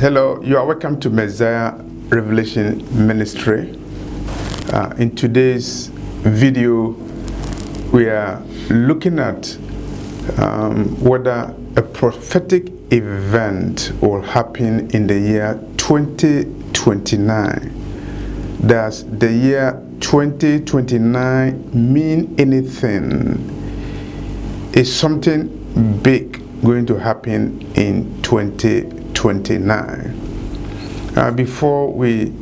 Hello, you are welcome to Messiah Revelation Ministry. In today's video, we are looking at whether a prophetic event will happen in the year 2029. Does the year 2029 mean anything? Is something big going to happen in 2029? Before we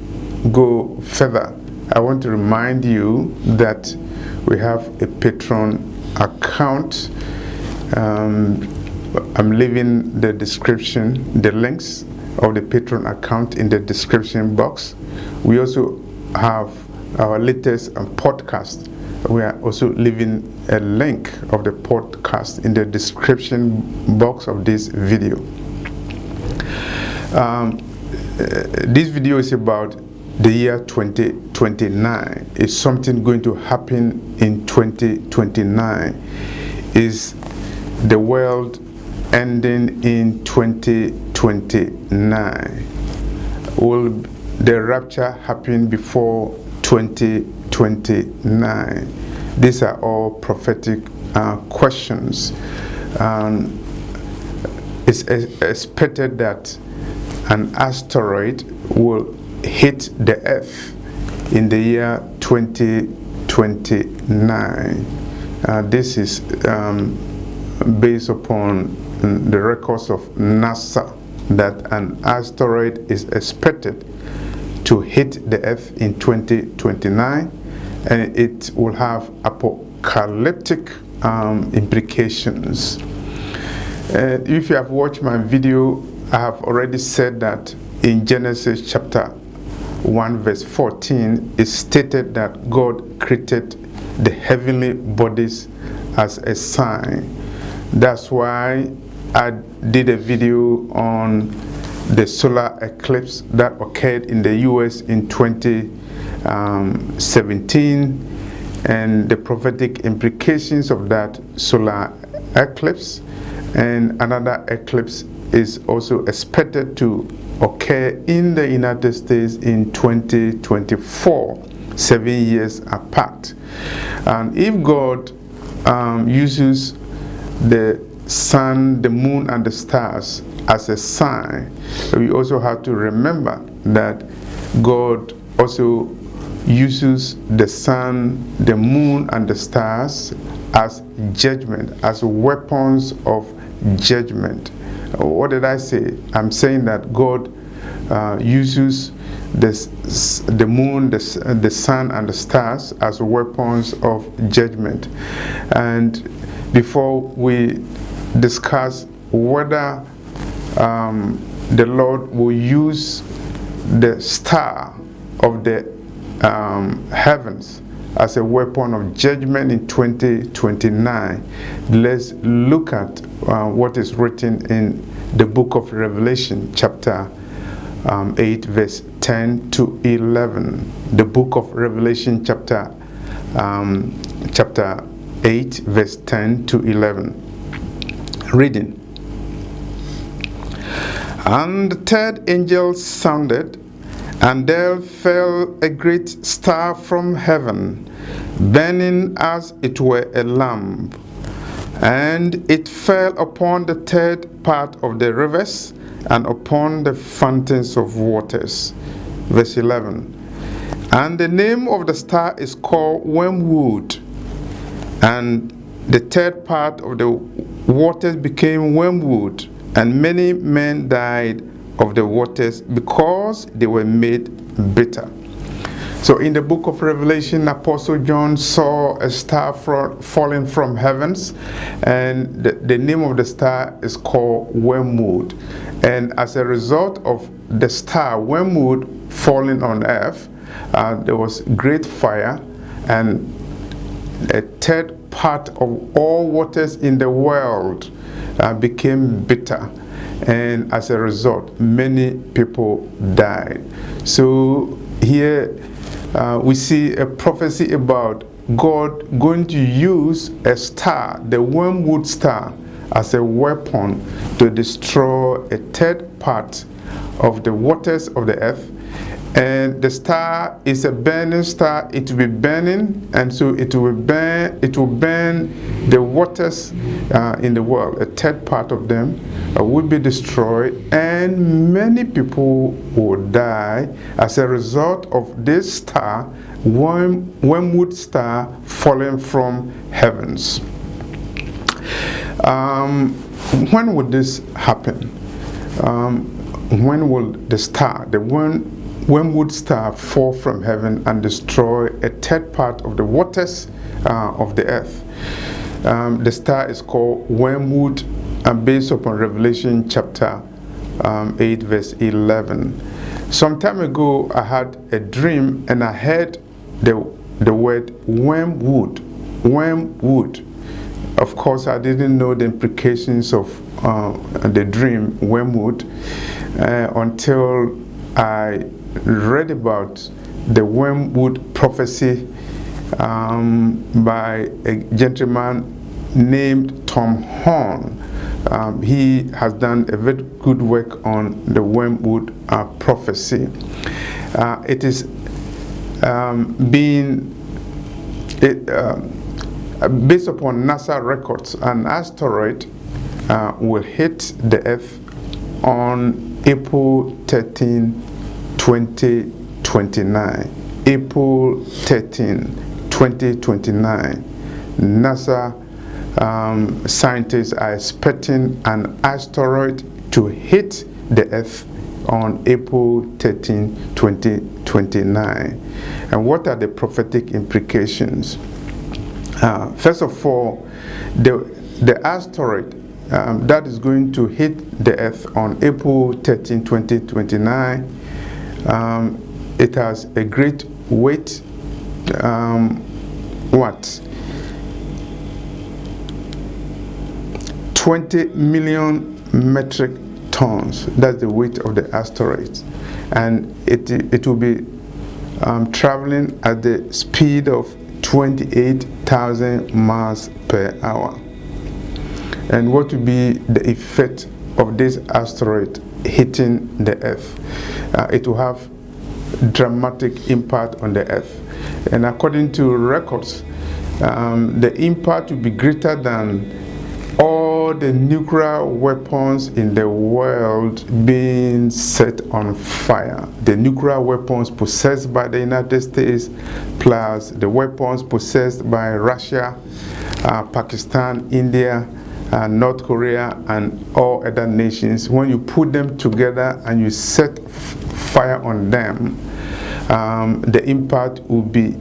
go further, I want to remind you that we have a Patreon account. I'm leaving the description, the links of the Patreon account in the description box. We also have our latest podcast. We are also leaving a link of the podcast in the description box of this video. This video is about the year 2029. Is something going to happen in 2029? Is the world ending in 2029? Will the rapture happen before 2029? These are all prophetic questions. It's expected that an asteroid will hit the earth in the year 2029. This is based upon the records of NASA that an asteroid is expected to hit the earth in 2029, and it will have apocalyptic implications. If you have watched my video, I have already said that in Genesis chapter 1 verse 14, it stated that God created the heavenly bodies as a sign. That's why I did a video on the solar eclipse that occurred in the US in 2017 and the prophetic implications of that solar eclipse. And another eclipse is also expected to occur in the United States in 2024, 7 years apart. And if God uses the sun, the moon, and the stars as a sign, we also have to remember that God also uses the sun, the moon, and the stars as judgment, as weapons of judgment. What did I say? I'm saying that God uses the moon, the sun, and the stars as weapons of judgment. And before we discuss whether the Lord will use the star of the heavens as a weapon of judgment in 2029, let's look at what is written in the book of Revelation, chapter 8, verse 10 to 11. The book of Revelation, chapter 8, verse 10 to 11. Reading. And the third angel sounded, and there fell a great star from heaven, burning as it were a lamp. And it fell upon the third part of the rivers, and upon the fountains of waters. Verse 11. And the name of the star is called Wormwood. And the third part of the waters became wormwood, and many men died of the waters because they were made bitter. So in the book of Revelation, Apostle John saw a star falling from heavens, and the name of the star is called Wormwood. And as a result of the star Wormwood falling on earth, there was great fire, and a third part of all waters in the world became bitter. And as a result, many people died. So here we see a prophecy about God going to use a star, the Wormwood star, as a weapon to destroy a third part of the waters of the earth. And the star is a burning star. It will be burning, and so it will burn the waters in the world. A third part of them will be destroyed, and many people will die as a result of this star, Wormwood star, falling from heavens. When would this happen? When will the star, the Wormwood star, fall from heaven and destroy a third part of the waters of the earth? The star is called Wormwood, based upon Revelation chapter 8 verse 11. Some time ago I had a dream and I heard the word wormwood. Wormwood. Of course, I didn't know the implications of the dream wormwood until I read about the Wormwood prophecy by a gentleman named Tom Horn. He has done a very good work on the Wormwood prophecy. It is based upon NASA records. An asteroid will hit the earth on April 13, 2029. April 13, 2029. NASA scientists are expecting an asteroid to hit the earth on April 13, 2029. And what are the prophetic implications? First of all, the asteroid that is going to hit the earth on April 13, 2029, it has a great weight, 20 million metric tons. That's the weight of the asteroid, and it will be traveling at the speed of 28,000 miles per hour. And what will be the effect of this asteroid hitting the earth? It will have dramatic impact on the earth, and according to records, the impact will be greater than all the nuclear weapons in the world being set on fire. The nuclear weapons possessed by the United States, plus the weapons possessed by Russia, Pakistan, India, North Korea, and all other nations. When you put them together and you set fire on them, the impact will be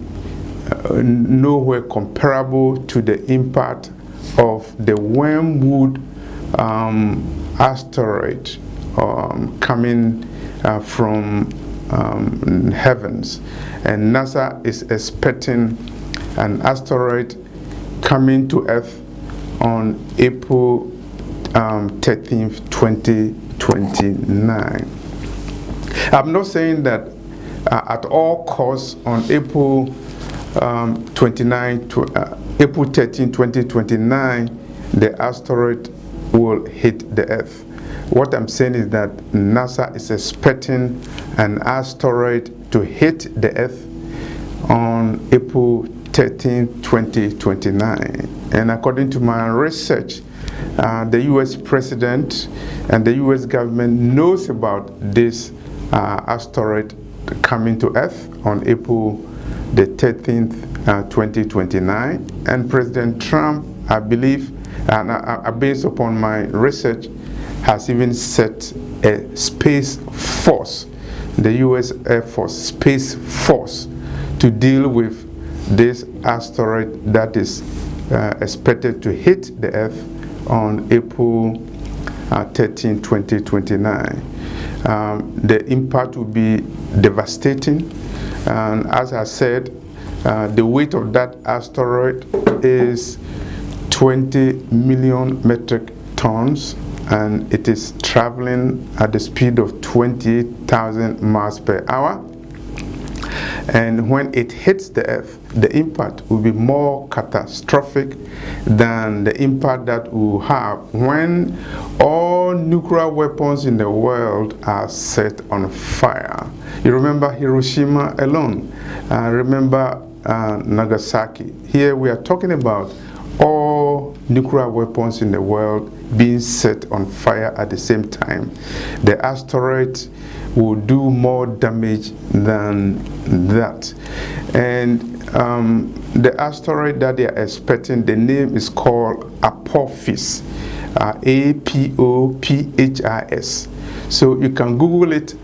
nowhere comparable to the impact of the Wormwood asteroid coming from heavens. And NASA is expecting an asteroid coming to Earth on April 13th, 2029. I'm not saying that at all costs on April 29 to April 13, 2029, the asteroid will hit the Earth. What I'm saying is that NASA is expecting an asteroid to hit the Earth on April 13, 2029. And according to my research, the US president and the US government knows about this asteroid coming to Earth on April the 13th, 2029, and President Trump, I believe, based upon my research, has even set a space force, the US Air Force Space Force, to deal with this asteroid that is expected to hit the Earth on April 13, 2029. The impact will be devastating, and as I said, the weight of that asteroid is 20 million metric tons, and it is traveling at the speed of 20,000 miles per hour. And when it hits the Earth, the impact will be more catastrophic than the impact that we will have when all nuclear weapons in the world are set on fire. You remember Hiroshima alone. Remember Nagasaki. Here we are talking about all nuclear weapons in the world being set on fire at the same time. The asteroid will do more damage than that. And the asteroid that they are expecting, the name is called Apophis, Apophis. So you can Google it,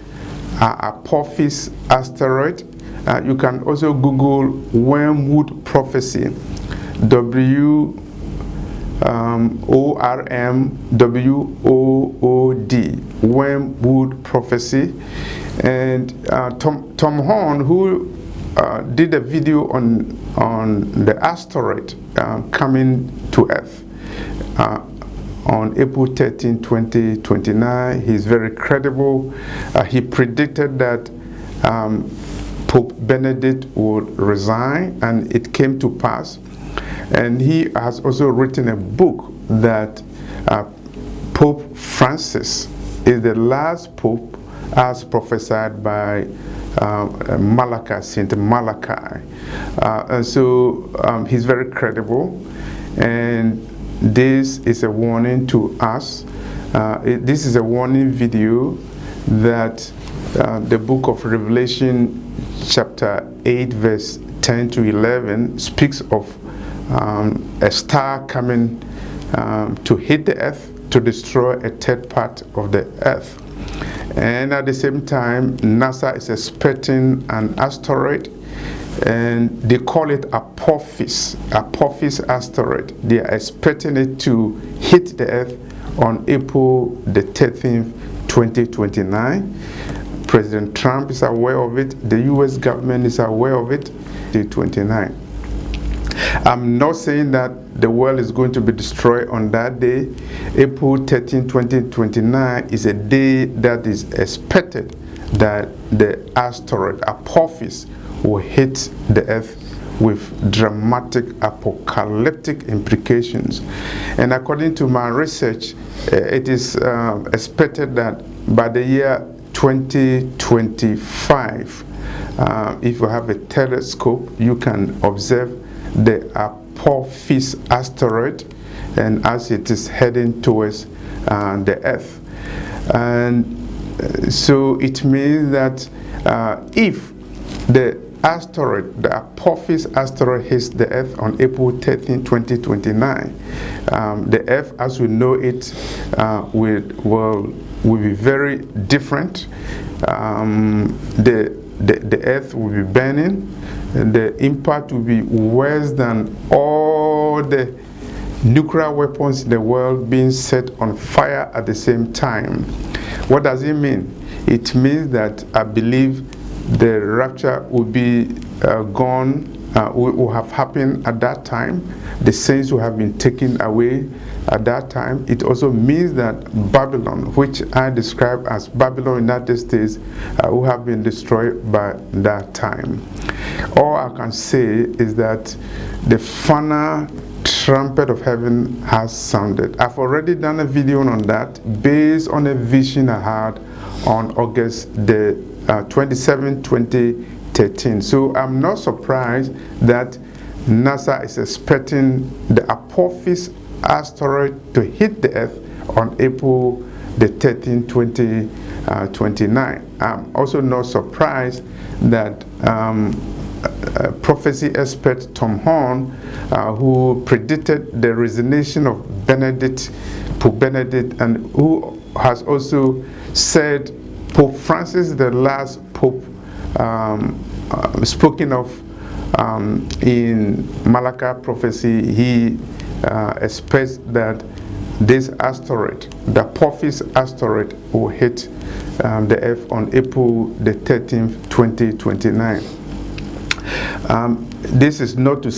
Apophis Asteroid. You can also Google Wormwood prophecy, WORMWOOD, Wormwood prophecy. And Tom Horn, who did a video on the asteroid coming to Earth on April 13, 2029. He's very credible. He predicted that Pope Benedict would resign, and it came to pass. And he has also written a book that Pope Francis is the last pope as prophesied by Malachi, Saint Malachi. And so he's very credible, and this is a warning to us. This is a warning video that the book of Revelation chapter 8 verse 10 to 11 speaks of a star coming to hit the earth to destroy a third part of the earth. And at the same time, NASA is expecting an asteroid, and they call it Apophis Asteroid. They are expecting it to hit the earth on April the 13th, 2029. President Trump is aware of it. The US government is aware of it. 2029. I'm not saying that the world is going to be destroyed on that day. April 13, 2029 is a day that is expected that the asteroid Apophis will hit the earth with dramatic apocalyptic implications. And according to my research, it is expected that by the year 2025, if you have a telescope, you can observe the Apophis asteroid, and as it is heading towards the earth. And so it means that if the asteroid, the Apophis asteroid, hits the earth on April 13, 2029, the earth as we know it will be very different. The earth will be burning, and the impact will be worse than all the nuclear weapons in the world being set on fire at the same time. What does it mean? It means that I believe the rapture will be gone, will have happened at that time. The saints will have been taken away at that time. It also means that Babylon, which I describe as Babylon in United States, will have been destroyed by that time. All I can say is that the final trumpet of heaven has sounded. I've already done a video on that based on a vision I had on August the 27, 2013. So I'm not surprised that NASA is expecting the Apophis asteroid to hit the earth on April the 13th, 2029. I'm also not surprised that prophecy expert Tom Horn, who predicted the resignation of Pope Benedict, and who has also said Pope Francis is the last pope spoken of in Malachi prophecy. He expects that this asteroid, the Apophis asteroid, will hit the earth on April the 13th, 2029. This is not to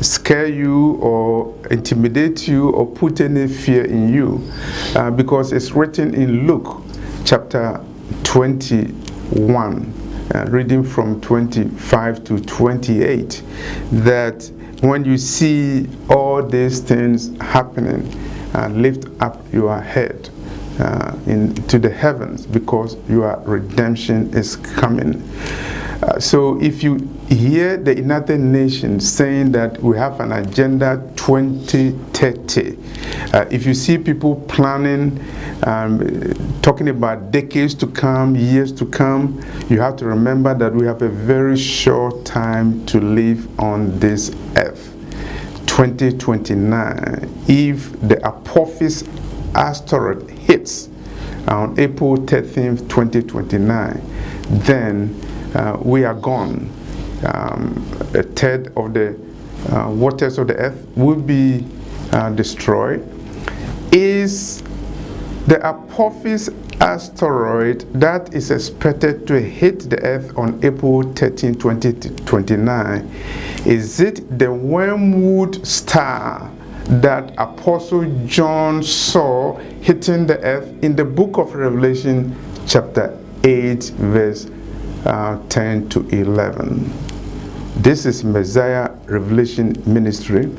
scare you or intimidate you or put any fear in you, because it's written in Luke chapter 21 reading from 25 to 28, that when you see all these things happening, lift up your head into the heavens, because your redemption is coming. So if you hear the United Nations saying that we have an agenda 2030, if you see people planning, talking about decades to come, years to come, you have to remember that we have a very short time to live on this earth. 2029, if the Apophis Asteroid hits on April 13th, 2029, then we are gone. A third of the waters of the earth will be destroyed. Is the Apophis Asteroid that is expected to hit the earth on April 13, 2029, is it the Wormwood star that Apostle John saw hitting the earth in the book of Revelation chapter 8 verse 10 to 11. This is Messiah Revelation Ministry,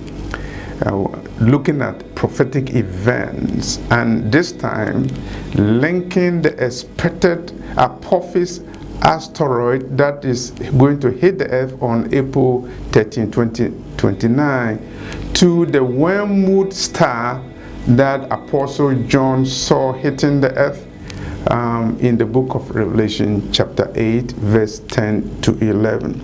looking at prophetic events, and this time linking the expected Apophis Asteroid that is going to hit the earth on April 13, 2029 to the Wormwood star that Apostle John saw hitting the earth in the book of Revelation chapter 8 verse 10 to 11.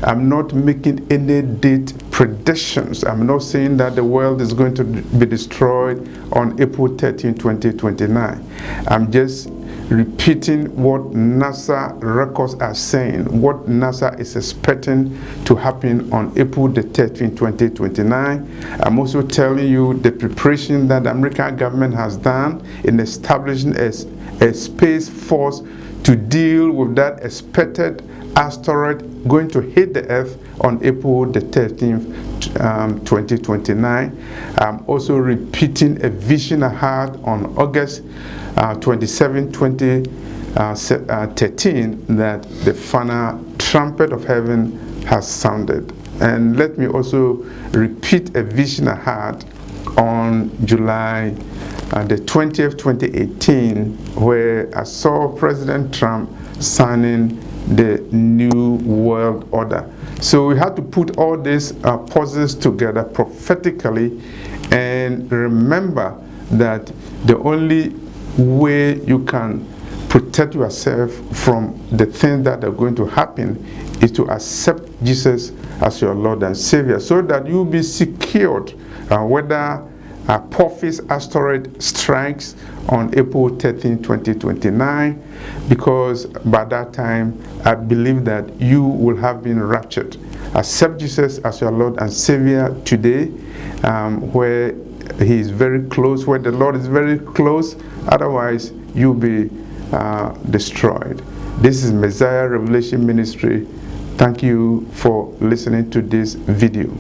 I'm not making any date predictions. I'm not saying that the world is going to be destroyed on April 13, 2029. I'm just repeating what NASA records are saying, what NASA is expecting to happen on April the 13th, 2029. I'm also telling you the preparation that the American government has done in establishing a space force to deal with that expected asteroid going to hit the earth on April the 13th, 2029. I'm also repeating a vision I had on August 27, 2013, that the final trumpet of heaven has sounded. And let me also repeat a vision I had on July the 20th, 2018, where I saw President Trump signing the New World Order. So we had to put all these puzzles together prophetically, and remember that the only way you can protect yourself from the things that are going to happen is to accept Jesus as your Lord and Savior, so that you'll be secured whether Apophis Asteroid strikes on April 13, 2029, because by that time I believe that you will have been raptured. Accept Jesus as your Lord and Savior today, where He is very close, where the Lord is very close. Otherwise you'll be destroyed. This is Messiah Revelation Ministry. Thank you for listening to this video.